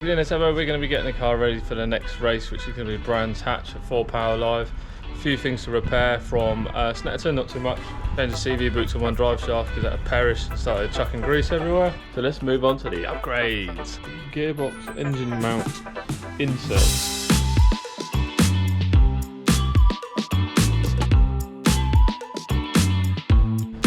In this episode, we're going to be getting the car ready for the next race, which is going to be Brands Hatch at 4 Power Live. A few things to repair from Snetterton, not too much. Changed the CV boots on one drive shaft because that had perished and started chucking grease everywhere. So let's move on to the upgrades. Gearbox engine mount insert.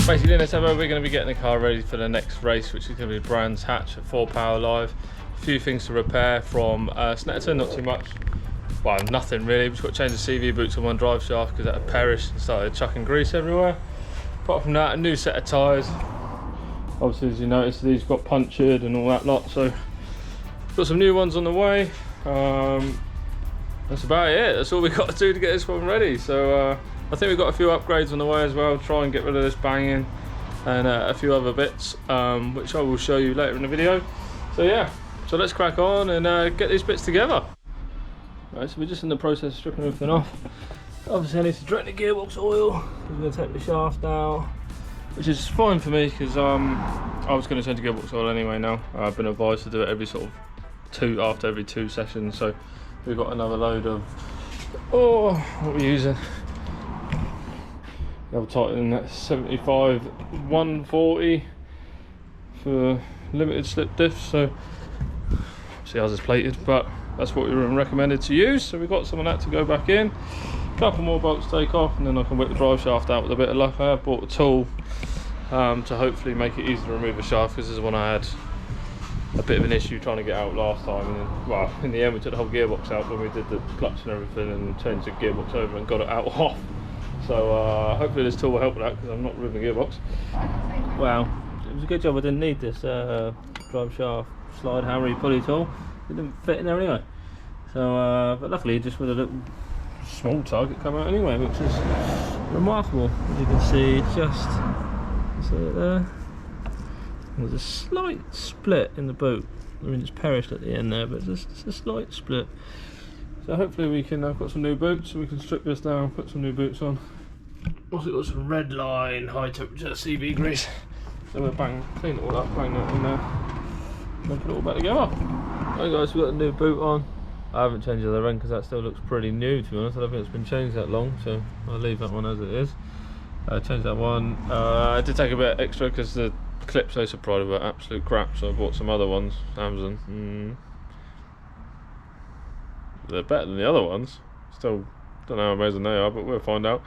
Basically in this episode, we're going to be getting the car ready for the next race, which is going to be Brands Hatch at 4 Power Live. A few things to repair from Snetterton, not too much. Well, nothing really. We've just got to change the CV boots on one drive shaft because that had perished and started chucking grease everywhere. Apart from that, a new set of tyres. Obviously, as you notice, these got punctured and all that lot, so got some new ones on the way. That's about it. That's all we've got to do to get this one ready. So I think we've got a few upgrades on the way as well. Try and get rid of this banging and a few other bits, which I will show you later in the video. So yeah, so let's crack on and get these bits together. Right, so we're just in the process of stripping everything off. Obviously I need to drain the gearbox oil. I'm going to take the shaft out, which is fine for me because I was going to change the gearbox oil anyway now. I've been advised to do it every sort of after every two sessions. So we've got another load of, what we're using. I've tightened that 75 140 for limited slip diffs. So see ours is plated, but that's what we were recommended to use. So we've got some of that to go back in. A couple more bolts to take off, and then I can whip the drive shaft out with a bit of luck. I have bought a tool to hopefully make it easy to remove the shaft, because this is one I had a bit of an issue trying to get out last time. And then, well, in the end we took the whole gearbox out when we did the clutch and everything, and changed the gearbox over and got it out off. So hopefully this tool will help with that, because I'm not removing the gearbox. Wow, it was a good job I didn't need this drive shaft slide hammery pulley tool. It didn't fit in there anyway. So, but luckily just with a little small target come out anyway, which is remarkable. As you can see, see it there? There's a slight split in the boot. I mean, it's perished at the end there, but it's a slight split. So hopefully we can, I've got some new boots, so we can strip this down, put some new boots on. Also got some red line high temperature CV grease. So we'll clean it all up, bang that in there, and then put it all back together. Right guys, we've got a new boot on. I haven't changed the other end because that still looks pretty new, to be honest. I don't think it's been changed that long, so I'll leave that one as it is. Changed that one. I did take a bit extra because the clips they supplied were absolute crap, so I bought some other ones, Amazon. They're better than the other ones. Still don't know how amazing they are, but we'll find out.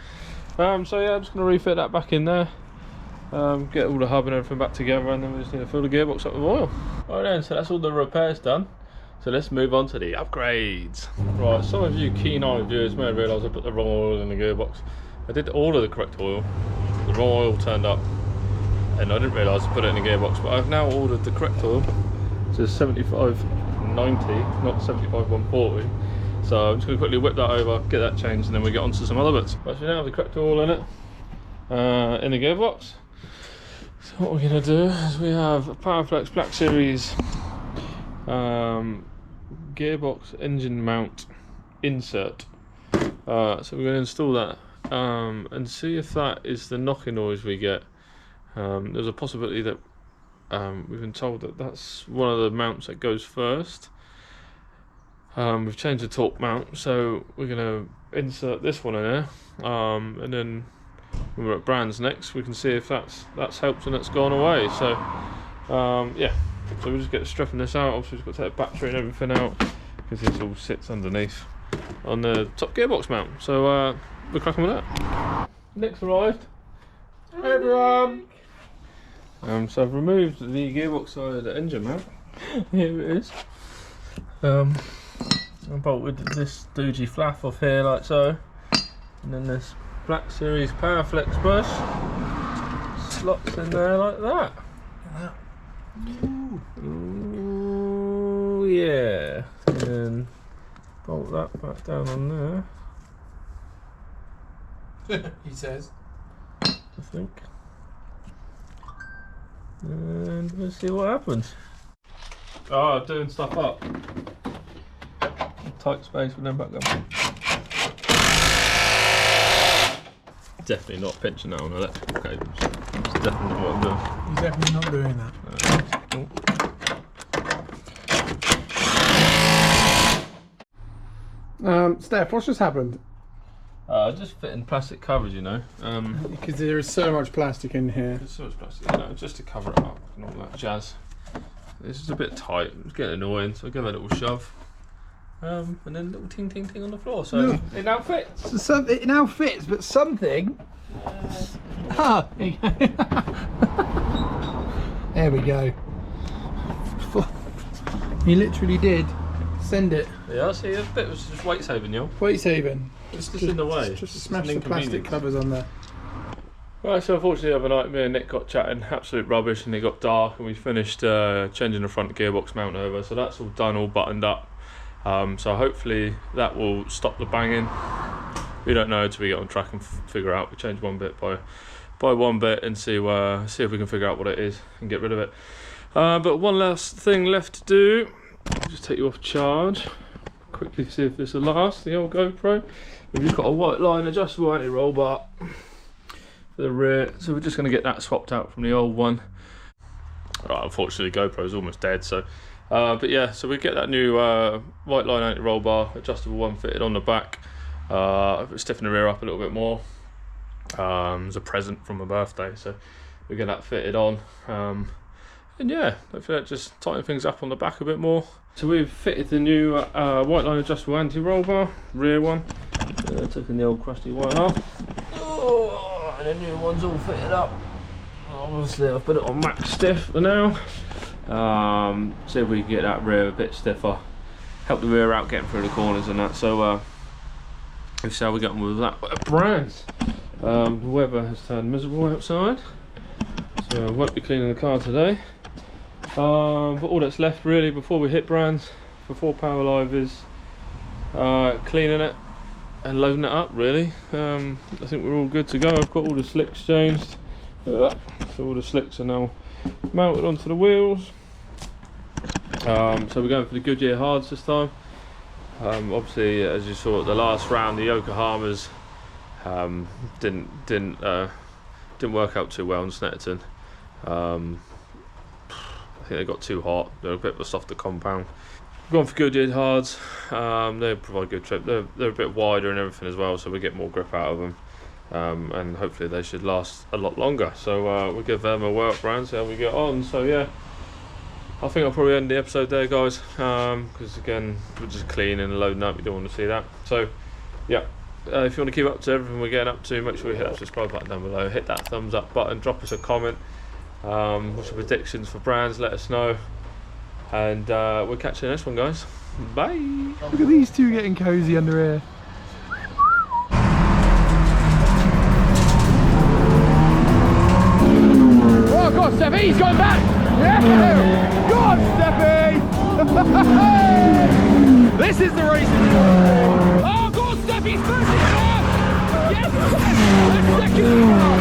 So yeah, I'm just going to refit that back in there, get all the hub and everything back together, and then we just need to fill the gearbox up with oil. Right then, so that's all the repairs done. So let's move on to the upgrades. Right, some of you keen-eyed viewers may have realised I put the wrong oil in the gearbox. I did order the correct oil, the wrong oil turned up, and I didn't realise I put it in the gearbox, but I've now ordered the correct oil. So it's 7590, not 75 140. So I'm just going to quickly whip that over, get that changed, and then we get on to some other bits. But we now have the correct oil in it, in the gearbox. So what we're going to do is we have a Powerflex Black Series gearbox engine mount insert. So we're going to install that and see if that is the knocking noise we get. There's a possibility that we've been told that that's one of the mounts that goes first. We've changed the torque mount, so we're going to insert this one in there, and then when we're at Brands next, we can see if that's helped and it's gone away. So yeah, so we'll just get stripping this out. Obviously we've got to take the battery and everything out, because this all sits underneath on the top gearbox mount. So we're cracking with that. Nick's arrived. Hey everyone. So I've removed the gearbox side of the engine mount. Here it is. I bolted this doogey flap off here like so, and then this Black Series Powerflex brush slots in there like that. Ooh, yeah. And then bolt that back down on there. He says. I think. And we'll see what happens. Oh, doing stuff up. Tight space with them back up. Definitely not pinching that on electrical cables. That's definitely not what I'm doing. He's definitely not doing that. Steph, what's just happened? Just fitting plastic covers, you know. Because there is so much plastic in here. There's so much plastic, you know, just to cover it up and all that jazz. This is a bit tight, it's getting annoying, so I give it a little shove. And then a little ting ting ting on the floor, so it now fits. So it now fits, but something... Ah, there you go. There we go. He literally did send it. Yeah, see, a bit was just weight saving, yo. Weight saving. It's just in the way. Just smash the plastic covers on there. Right, so unfortunately the other night me and Nick got chatting, absolute rubbish, and it got dark and we finished changing the front gearbox mount over, so that's all done, all buttoned up. So hopefully that will stop the banging. We don't know until we get on track and figure out. We change one bit by one bit and see if we can figure out what it is and get rid of it. But one last thing left to do. I'll just take you off charge. Quickly see if this will last. The old GoPro. We've just got a white line adjustable anti-roll bar for the rear, so we're just going to get that swapped out from the old one. Right, unfortunately GoPro's almost dead, so but yeah, so we get that new white line anti-roll bar adjustable one fitted on the back. Stiffen the rear up a little bit more. As a present from my birthday, so we get that fitted on. And yeah, hopefully that just tighten things up on the back a bit more. So we've fitted the new white line adjustable anti-roll bar, rear one. Taking the old crusty white off. Oh, and the new one's all fitted up. Obviously I've put it on max stiff for now. See if we can get that rear a bit stiffer. Help the rear out getting through the corners and that. So we'll see how we get on with that. Brands. The weather has turned miserable outside, so I won't be cleaning the car today. But all that's left really before we hit Brands, before Power Live, is cleaning it and loading it up really. I think we're all good to go. I've got all the slicks changed. So all the slicks are now mounted onto the wheels. So we're going for the Goodyear hards this time. Obviously, as you saw at the last round, the Yokohamas didn't work out too well in Snetterton. I think they got too hot. They're a bit of a softer compound. We've gone for Goodyear hards. They provide good trip. They're a bit wider and everything as well, so we get more grip out of them. And hopefully they should last a lot longer. So we'll give them a whirl up round, see how we get on. So yeah, I think I'll probably end the episode there, guys, because again we're just cleaning and loading up. You don't want to see that. So yeah, if you want to keep up to everything we're getting up to, make sure you hit that subscribe button down below, hit that thumbs up button, drop us a comment. What's your predictions for Brands? Let us know, and we'll catch you in the next one, guys. Bye. Look at these two getting cozy under here. Oh, go on, Steffi, he's going back! Yeah! Go on, Steffi! This is the race! Oh, go on, Steffi's first in car! Yes! That's second in car!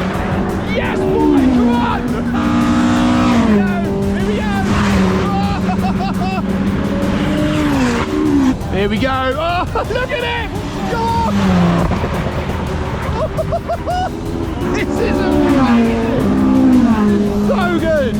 Yes, boy! Come on! Here we go! Oh, look at it! Go on! This is amazing! So good!